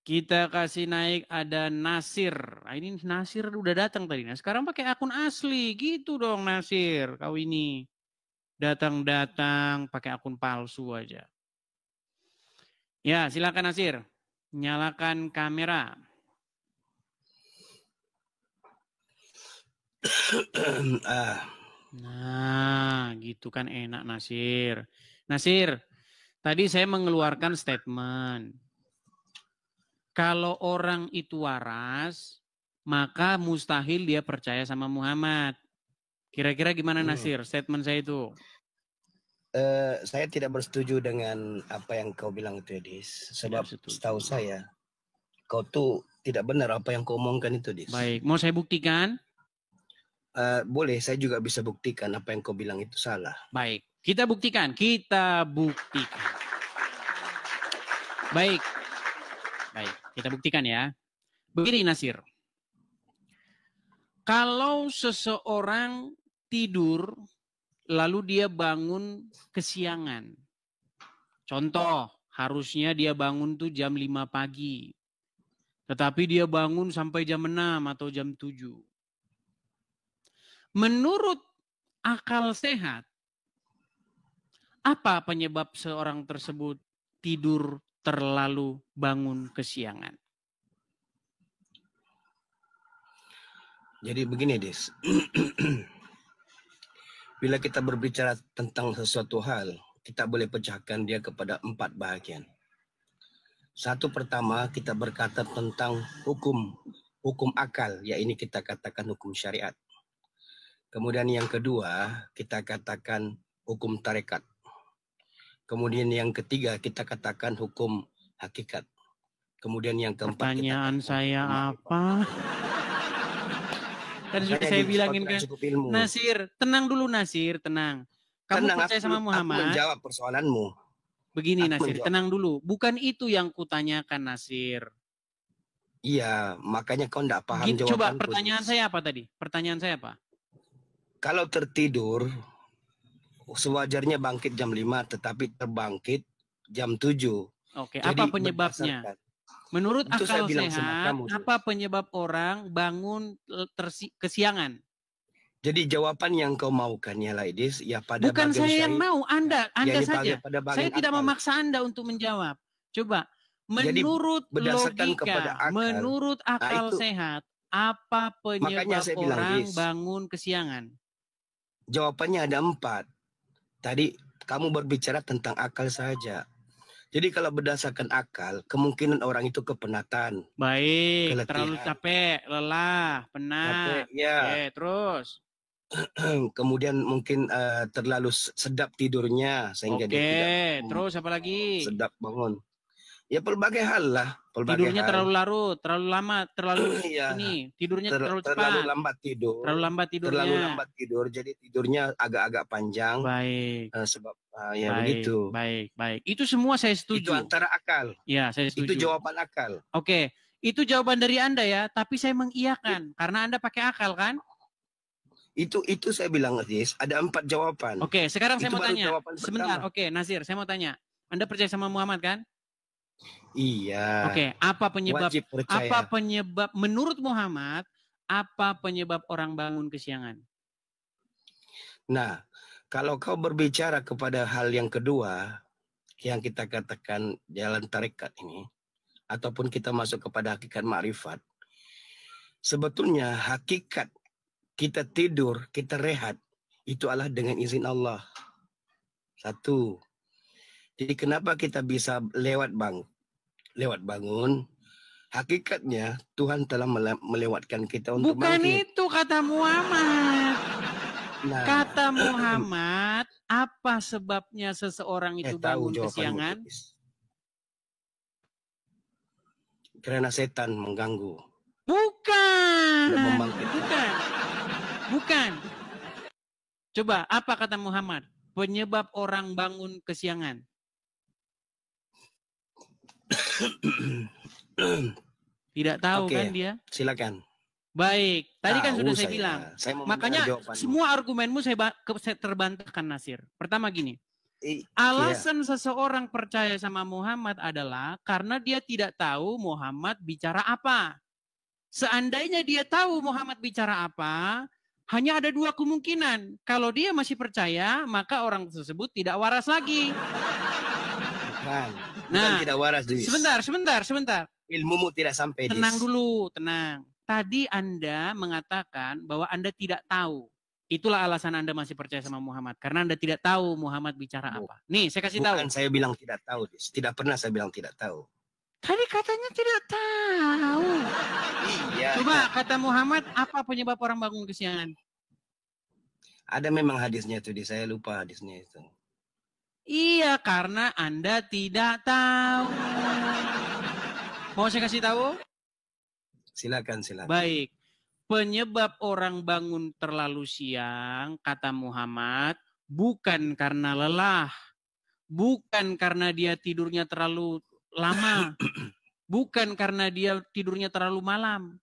Kita kasih naik ada Nasir. Nah, ini Nasir udah datang tadi. Nah, sekarang pakai akun asli. Gitu dong Nasir. Kau ini datang-datang pakai akun palsu aja. Ya, silakan Nasir. Nyalakan kamera. Nah, gitu kan enak Nasir. Nasir, tadi saya mengeluarkan statement. Kalau orang itu waras, maka mustahil dia percaya sama Muhammad. Kira-kira gimana Nasir statement saya itu? Saya tidak bersetuju dengan apa yang kau bilang itu, Dis. Sebab setahu saya, kau tuh tidak benar apa yang kau omongkan itu, Dis. Baik, mau saya buktikan? Boleh, saya juga bisa buktikan apa yang kau bilang itu salah. Baik, kita buktikan. Kita buktikan. Baik. Baik, kita buktikan ya. Begini Nasir. Kalau seseorang tidur, lalu dia bangun kesiangan. Contoh, harusnya dia bangun tuh jam 5 pagi. Tetapi dia bangun sampai jam 6 atau jam 7. Menurut akal sehat, apa penyebab seorang tersebut tidur terlalu bangun kesiangan? Jadi begini, Des. Bila kita berbicara tentang sesuatu hal, kita boleh pecahkan dia kepada 4 bahagian. Satu pertama, kita berkata tentang hukum akal, yaitu kita katakan hukum syariat. Kemudian yang kedua, kita katakan hukum tarekat. Kemudian yang ketiga, kita katakan hukum hakikat. Kemudian yang keempat, pertanyaan saya apa? Kan sudah saya bilangin kan, Nasir, tenang dulu Nasir, tenang. Kamu tenang, percaya sama Muhammad? Aku menjawab persoalanmu. Begini Nasir, tenang dulu. Bukan itu yang kutanyakan Nasir. Iya, makanya kau enggak paham jawabanku. Coba pertanyaan saya apa tadi? Pertanyaan saya apa? Kalau tertidur, sewajarnya bangkit jam 5, tetapi terbangkit jam 7. Oke, apa penyebabnya? Menurut akal sehat, apa penyebab orang bangun kesiangan? Jadi jawaban yang kau maukan ya Laidis, ya pada bukan saya yang mau, Anda saja. Saya tidak akal. memaksa Anda untuk menjawab. Coba, menurut logika, menurut akal sehat, apa penyebab orang bangun kesiangan? Jawabannya ada 4. Tadi kamu berbicara tentang akal saja. Jadi kalau berdasarkan akal, kemungkinan orang itu kepenatan. Baik, keletihan. Terlalu capek, lelah, penat. Ya. Oke, terus. Kemudian mungkin terlalu sedap tidurnya sehingga dia tidak. Terus apa lagi? Sedap bangun. Ya berbagai hal lah. Tidurnya terlalu larut, terlalu lama, terlalu ini. Tidurnya terlalu cepat. Terlalu lambat tidur. Terlalu lambat tidurnya. Terlalu lambat tidur, jadi tidurnya agak-agak panjang. Baik. Sebab ya begitu. Baik. Itu semua saya setuju. Itu antara akal. Ya, saya setuju. Itu jawaban akal. Oke, itu jawaban dari Anda ya, tapi saya mengiyakan karena Anda pakai akal kan? Itu saya bilang, Aziz, ada 4 jawaban. Oke, sekarang saya mau tanya. Sebentar, oke, Nasir, saya mau tanya. Anda percaya sama Muhammad kan? Iya. Oke, apa penyebab menurut Muhammad, apa penyebab orang bangun kesiangan? Nah, kalau kau berbicara kepada hal yang kedua, yang kita katakan jalan tarekat ini, ataupun kita masuk kepada hakikat ma'rifat, sebetulnya hakikat kita tidur, kita rehat, itu adalah dengan izin Allah. Satu. Jadi kenapa kita bisa lewat bangun? Hakikatnya Tuhan telah melewatkan kita untuk bukan bangkit. Itu kata Muhammad. Nah, kata Muhammad, apa sebabnya seseorang itu bangun kesiangan? Karena setan mengganggu. Bukan. Coba, apa kata Muhammad? Penyebab orang bangun kesiangan. Tidak tahu kan dia? Silakan. Baik, tadi kan sudah saya bilang. Makanya semua argumenmu saya terbantahkan Nasir. Pertama gini, Alasan seseorang percaya sama Muhammad adalah karena dia tidak tahu Muhammad bicara apa. Seandainya dia tahu Muhammad bicara apa, hanya ada dua kemungkinan. Kalau dia masih percaya, maka orang tersebut tidak waras lagi. Bukan tidak waras, Sebentar. Ilmumu tidak sampai. Tenang dulu, tenang. Tadi Anda mengatakan bahwa Anda tidak tahu. Itulah alasan Anda masih percaya sama Muhammad. Karena Anda tidak tahu Muhammad bicara apa. Nih, saya kasih tahu. Bukan saya bilang tidak tahu. Tidak pernah saya bilang tidak tahu. Tadi katanya tidak tahu. Iya. Coba kata Muhammad, apa penyebab orang bangun kesiangan? Ada memang hadisnya itu. Saya lupa hadisnya itu. Iya, karena Anda tidak tahu. Mau saya kasih tahu? Silakan. Baik. Penyebab orang bangun terlalu siang, kata Muhammad, bukan karena lelah, bukan karena dia tidurnya terlalu lama, bukan karena dia tidurnya terlalu malam,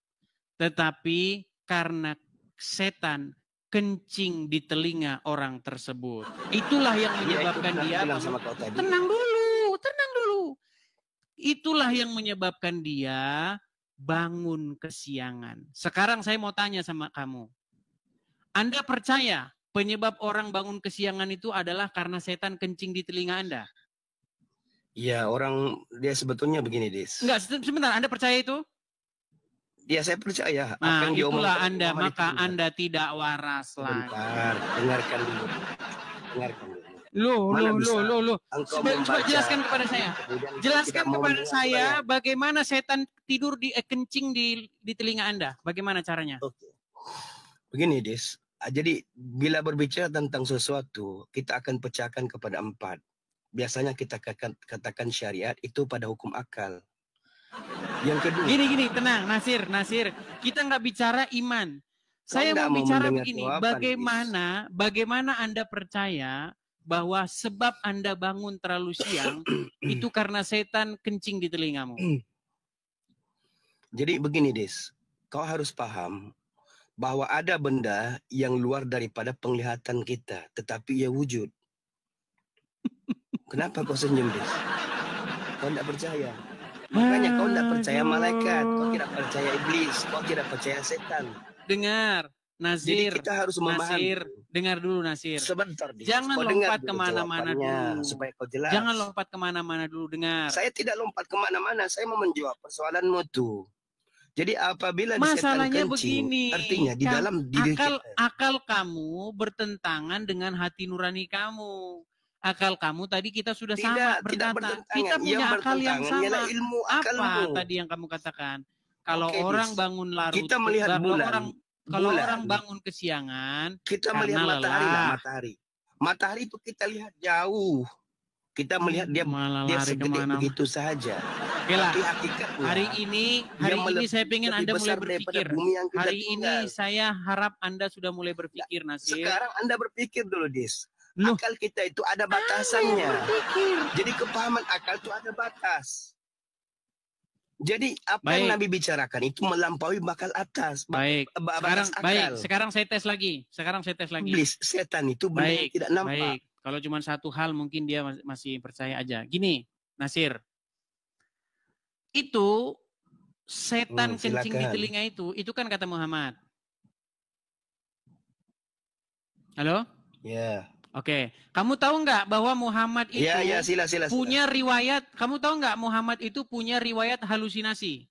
tetapi karena setan kencing di telinga orang tersebut. Itulah yang menyebabkan dia tenang dulu. Itulah yang menyebabkan dia bangun kesiangan. Sekarang saya mau tanya sama kamu. Anda percaya penyebab orang bangun kesiangan itu adalah karena setan kencing di telinga Anda? Iya, dia sebetulnya begini, Dis. Enggak, sebentar. Anda percaya itu? Ya, saya percaya. Nah, itulah Anda. Maka Anda tidak waras lagi. Dengarkan dulu. Loh. Coba jelaskan kepada saya. Jelaskan kepada saya bagaimana setan tidur kencing di telinga Anda. Bagaimana caranya? Oke. Begini, Des. Jadi, bila berbicara tentang sesuatu, kita akan pecahkan kepada 4. Biasanya kita katakan syariat itu pada hukum akal. Yang kedua. Gini, tenang, Nasir. Kita nggak bicara iman. Saya mau bicara begini. Bagaimana Anda percaya bahwa sebab Anda bangun terlalu siang itu karena setan kencing di telingamu? Jadi begini, Des. Kau harus paham bahwa ada benda yang luar daripada penglihatan kita, tetapi ia wujud. Kenapa kau senyum, Des? Kau tidak percaya. Makanya kau tidak percaya malaikat, kau tidak percaya iblis, kau tidak percaya setan. Dengar, Nasir. Jadi kita harus memahami. Dengar dulu, Nasir. Sebentar, jangan lompat kemana-mana dulu. Supaya kau jelas. Jangan lompat kemana-mana dulu, dengar. Saya tidak lompat kemana-mana, saya mau menjawab persoalanmu tuh. Jadi apabila masalahnya begini, artinya di dalam diri akal kamu bertentangan dengan hati nurani kamu. Akal kamu tadi kita sudah sama berkata. Kita punya akal yang sama. Ilmu apa tadi yang kamu katakan? Kalau orang bangun larut, kita melihat bulan. Kalau orang bangun kesiangan, kita melihat matahari. Matahari itu kita lihat jauh. Kita melihat dia segede begitu saja. Tapi hakikatnya, hari ini saya ingin Anda mulai berpikir. Hari ini saya harap Anda sudah mulai berpikir, Nasir. Sekarang Anda berpikir dulu, Dis. Akal kita itu ada batasannya. Jadi kepahaman akal itu ada batas. Jadi apa yang Nabi bicarakan itu melampaui bakal atas. Baik. Sekarang saya tes lagi. Iblis, setan itu benar tidak nampak. Baik. Kalau cuma satu hal mungkin dia masih percaya aja. Gini, Nasir. Itu setan kencing di telinga itu kan kata Muhammad. Halo? Ya. Oke, kamu tahu nggak bahwa Muhammad itu sila. punya riwayat? Kamu tahu nggak Muhammad itu punya riwayat halusinasi?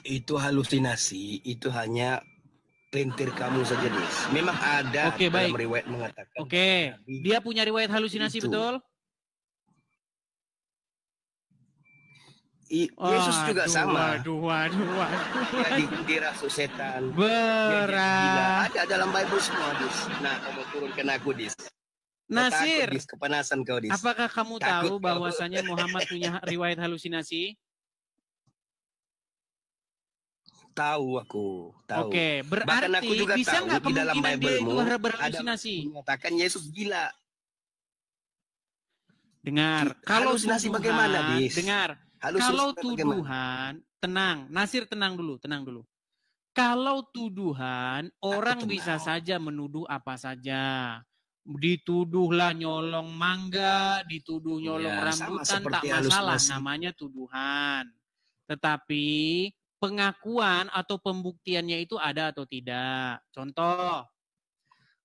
Itu halusinasi, itu hanya pelintir kamu saja, Dis. Memang ada dalam riwayat mengatakan. Oke, dia punya riwayat halusinasi itu. Betul? Yesus juga sama. Waduh. Dirasuki setan. Berat. Ada dalam Bible semua, Dis. Nah, kamu turunkan aku, Dis. Nasir, Dis, kepanasan kau, Dis. Apakah kamu tahu bahwasanya Muhammad punya riwayat halusinasi? Tahu aku. Oke, berarti aku juga bisa nggak kemungkinan dia itu berhalusinasi? Mengatakan Yesus gila. Dengar, kalau halusinasi bagaimana, Dis? Dengar. Kalau tuduhan, tenang, Nasir tenang dulu. Kalau tuduhan, orang tuh bisa mau. saja menuduh apa saja. Dituduhlah nyolong mangga, dituduh nyolong Ya, sama rambutan, tak seperti masalah, halusinasi. namanya tuduhan. Tetapi pengakuan atau pembuktiannya itu ada atau tidak. Contoh,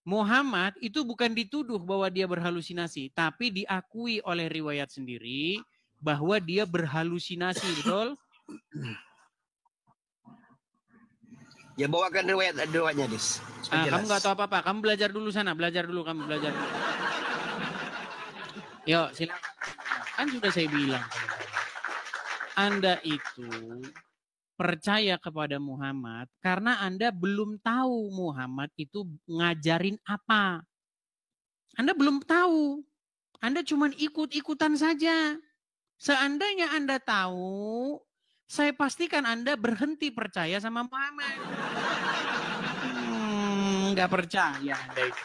Muhammad itu bukan dituduh bahwa dia berhalusinasi, tapi diakui oleh riwayat sendiri bahwa dia berhalusinasi, betul? Ya bawakan riwayatnya, Dis. Kamu nggak tahu apa-apa, kamu belajar dulu sana, kamu belajar dulu. Yuk, silakan. Kan sudah saya bilang. Anda itu percaya kepada Muhammad karena Anda belum tahu Muhammad itu ngajarin apa. Anda belum tahu. Anda cuma ikut-ikutan saja. Seandainya Anda tahu, saya pastikan Anda berhenti percaya sama Muhammad. Nggak percaya Anda itu.